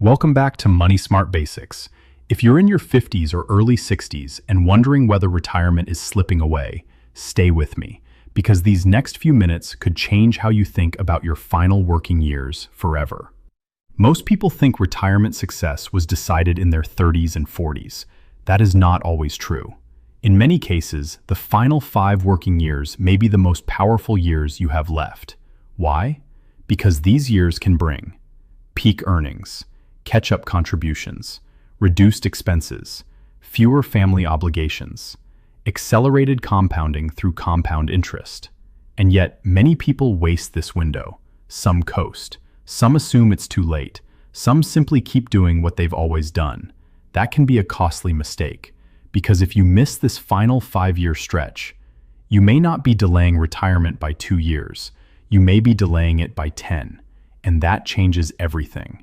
Welcome back to Money Smart Basics. If you're in your 50s or early 60s and wondering whether retirement is slipping away, stay with me, because these next few minutes could change how you think about your final working years forever. Most people think retirement success was decided in their 30s and 40s. That is not always true. In many cases, the final 5 working years may be the most powerful years you have left. Why? Because these years can bring peak earnings, catch-up contributions, reduced expenses, fewer family obligations, accelerated compounding through compound interest. And yet, many people waste this window. Some coast. Some assume it's too late. Some simply keep doing what they've always done. That can be a costly mistake, because if you miss this final 5-year stretch, you may not be delaying retirement by 2 years. You may be delaying it by 10, and that changes everything.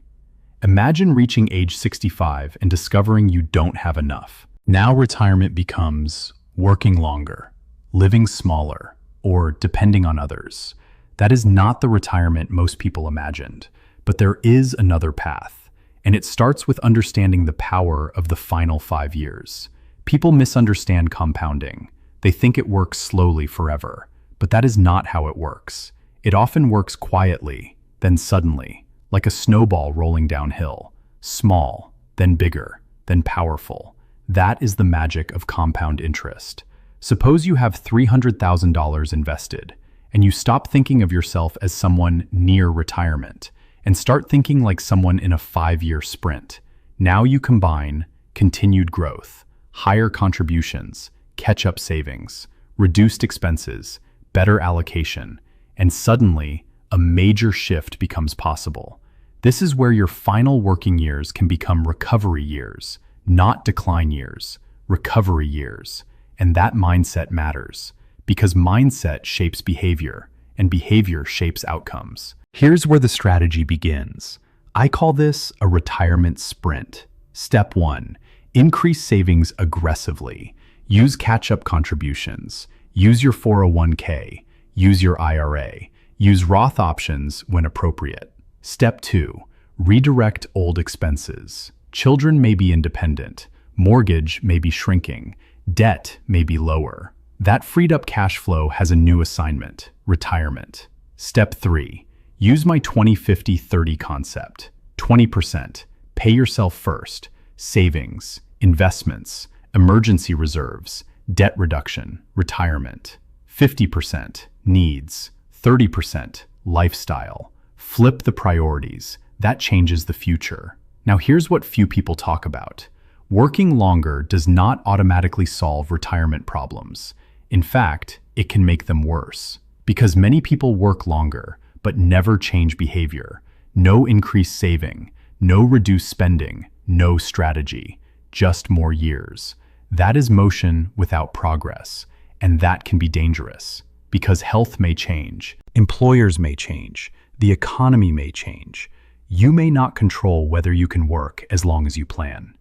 Imagine reaching age 65 and discovering you don't have enough. Now retirement becomes working longer, living smaller, or depending on others. That is not the retirement most people imagined, but there is another path, and it starts with understanding the power of the final 5 years. People misunderstand compounding. They think it works slowly forever, but that is not how it works. It often works quietly, then suddenly, like a snowball rolling downhill, small, then bigger, then powerful. That is the magic of compound interest. Suppose you have $300,000 invested, and you stop thinking of yourself as someone near retirement, and start thinking like someone in a 5-year sprint. Now you combine continued growth, higher contributions, catch-up savings, reduced expenses, better allocation, and suddenly, a major shift becomes possible. This is where your final working years can become recovery years, not decline years, recovery years. And that mindset matters, because mindset shapes behavior, and behavior shapes outcomes. Here's where the strategy begins. I call this a retirement sprint. Step 1, increase savings aggressively. Use catch-up contributions. Use your 401k. Use your IRA. Use Roth options when appropriate. Step 2, redirect old expenses. Children may be independent. Mortgage may be shrinking. Debt may be lower. That freed up cash flow has a new assignment, retirement. Step 3, use my 20-50-30 concept. 20%, pay yourself first. Savings, investments, emergency reserves, debt reduction, retirement. 50%, needs. 30%, lifestyle. Flip the priorities. That changes the future. Now here's what few people talk about. Working longer does not automatically solve retirement problems. In fact, it can make them worse. Because many people work longer, but never change behavior. No increased saving, no reduced spending, no strategy, just more years. That is motion without progress, and that can be dangerous. Because health may change, employers may change, the economy may change. You may not control whether you can work as long as you plan.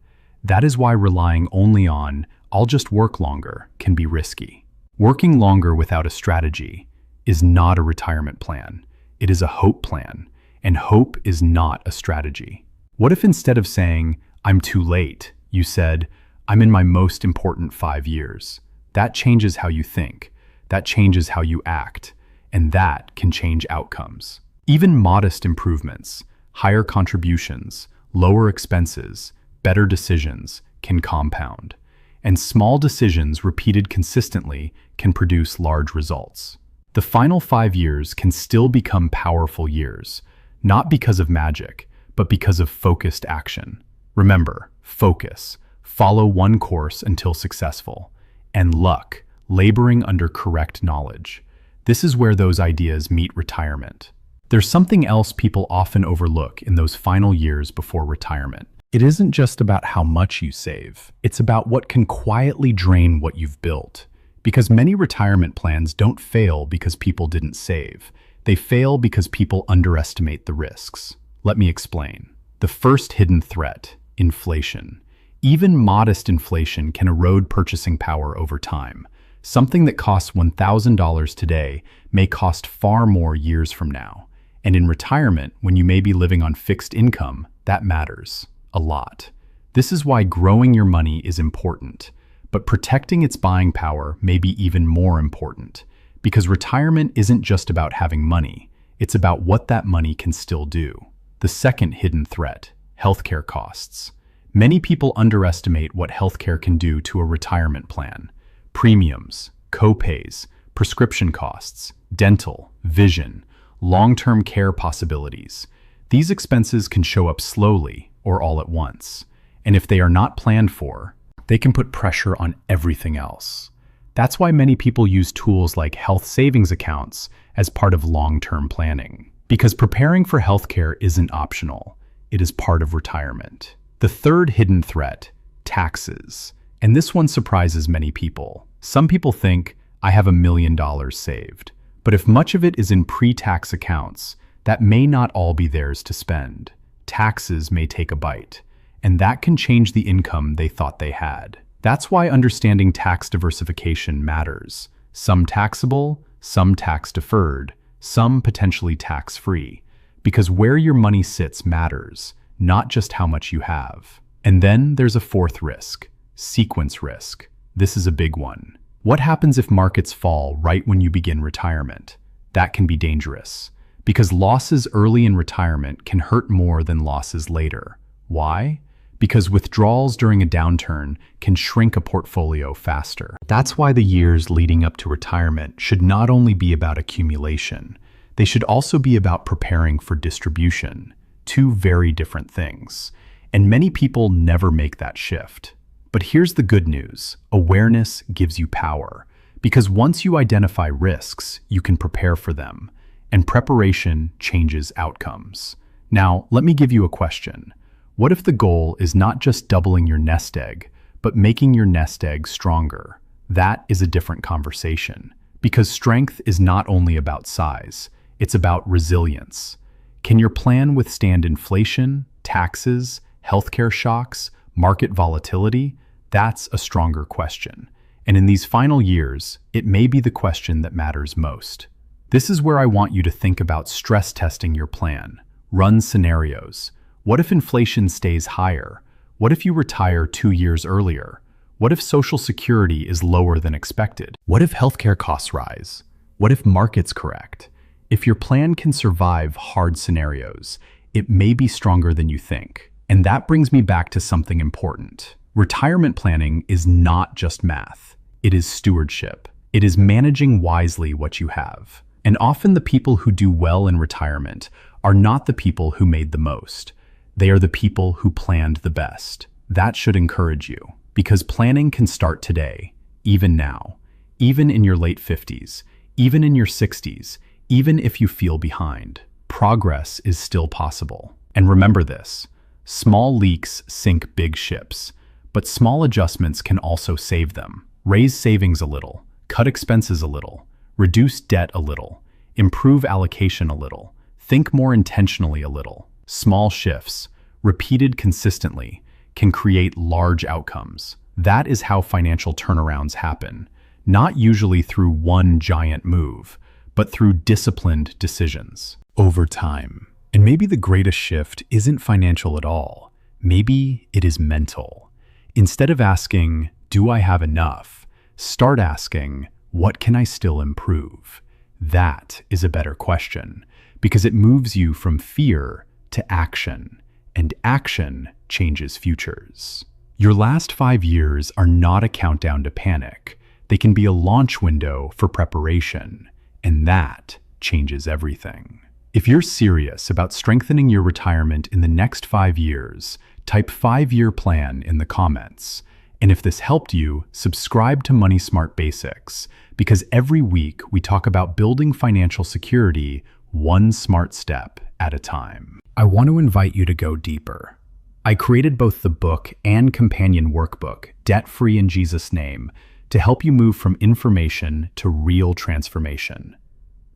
That is why relying only on, "I'll just work longer," can be risky. Working longer without a strategy is not a retirement plan. It is a hope plan, and hope is not a strategy. What if instead of saying, "I'm too late," you said, "I'm in my most important 5 years"? That changes how you think. That changes how you act, and that can change outcomes. Even modest improvements, higher contributions, lower expenses, better decisions can compound. And small decisions repeated consistently can produce large results. The final 5 years can still become powerful years, not because of magic, but because of focused action. Remember, focus. Follow one course until successful. And luck. Laboring under correct knowledge. This is where those ideas meet retirement. There's something else people often overlook in those final years before retirement. It isn't just about how much you save. It's about what can quietly drain what you've built. Because many retirement plans don't fail because people didn't save. They fail because people underestimate the risks. Let me explain. The first hidden threat, inflation. Even modest inflation can erode purchasing power over time. Something that costs $1,000 today may cost far more years from now. And in retirement, when you may be living on fixed income, that matters a lot. This is why growing your money is important, but protecting its buying power may be even more important, because retirement isn't just about having money, it's about what that money can still do. The second hidden threat, healthcare costs. Many people underestimate what healthcare can do to a retirement plan. Premiums, co-pays, prescription costs, dental, vision, long-term care possibilities. These expenses can show up slowly or all at once, and if they are not planned for, they can put pressure on everything else. That's why many people use tools like health savings accounts as part of long-term planning, because preparing for healthcare isn't optional, it is part of retirement. The third hidden threat, taxes. And this one surprises many people. Some people think, I have $1 million saved. But if much of it is in pre-tax accounts, that may not all be theirs to spend. Taxes may take a bite, and that can change the income they thought they had. That's why understanding tax diversification matters. Some taxable, some tax deferred, some potentially tax-free. Because where your money sits matters, not just how much you have. And then there's a fourth risk, sequence risk. This is a big one. What happens if markets fall right when you begin retirement? That can be dangerous, because losses early in retirement can hurt more than losses later. Why? Because withdrawals during a downturn can shrink a portfolio faster. That's why the years leading up to retirement should not only be about accumulation, they should also be about preparing for distribution. Two very different things. And many people never make that shift. But here's the good news. Awareness gives you power. Because once you identify risks, you can prepare for them. And preparation changes outcomes. Now, let me give you a question. What if the goal is not just doubling your nest egg, but making your nest egg stronger? That is a different conversation. Because strength is not only about size, it's about resilience. Can your plan withstand inflation, taxes, healthcare shocks, market volatility? That's a stronger question. And in these final years, it may be the question that matters most. This is where I want you to think about stress testing your plan. Run scenarios. What if inflation stays higher? What if you retire 2 years earlier? What if Social Security is lower than expected? What if healthcare costs rise? What if markets correct? If your plan can survive hard scenarios, it may be stronger than you think. And that brings me back to something important. Retirement planning is not just math. It is stewardship. It is managing wisely what you have. And often the people who do well in retirement are not the people who made the most. They are the people who planned the best. That should encourage you, because planning can start today, even now, even in your late 50s, even in your 60s, even if you feel behind. Progress is still possible. And remember this, small leaks sink big ships. But small adjustments can also save them. Raise savings a little, cut expenses a little, reduce debt a little, improve allocation a little, think more intentionally a little. Small shifts, repeated consistently, can create large outcomes. That is how financial turnarounds happen, not usually through one giant move, but through disciplined decisions over time. And maybe the greatest shift isn't financial at all. Maybe it is mental. Instead of asking, do I have enough? Start asking, what can I still improve? That is a better question, because it moves you from fear to action, and action changes futures. Your last 5 years are not a countdown to panic. They can be a launch window for preparation, and that changes everything. If you're serious about strengthening your retirement in the next 5 years, type 5-year plan in the comments. And if this helped you, subscribe to Money Smart Basics, because every week we talk about building financial security one smart step at a time. I want to invite you to go deeper. I created both the book and companion workbook, Debt Free in Jesus' Name, to help you move from information to real transformation.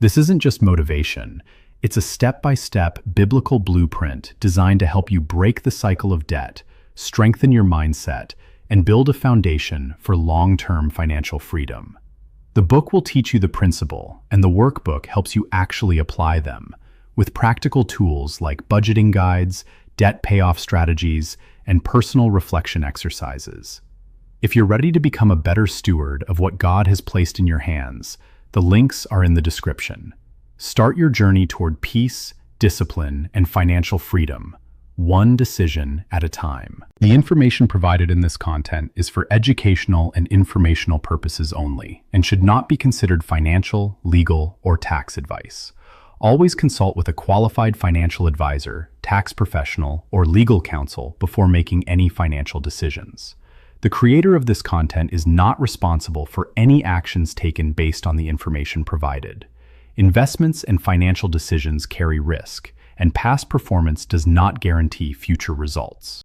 This isn't just motivation. It's a step-by-step biblical blueprint designed to help you break the cycle of debt, strengthen your mindset, and build a foundation for long-term financial freedom. The book will teach you the principle, and the workbook helps you actually apply them, with practical tools like budgeting guides, debt payoff strategies, and personal reflection exercises. If you're ready to become a better steward of what God has placed in your hands, the links are in the description. Start your journey toward peace, discipline, and financial freedom, one decision at a time. The information provided in this content is for educational and informational purposes only and should not be considered financial, legal, or tax advice. Always consult with a qualified financial advisor, tax professional, or legal counsel before making any financial decisions. The creator of this content is not responsible for any actions taken based on the information provided. Investments and financial decisions carry risk, and past performance does not guarantee future results.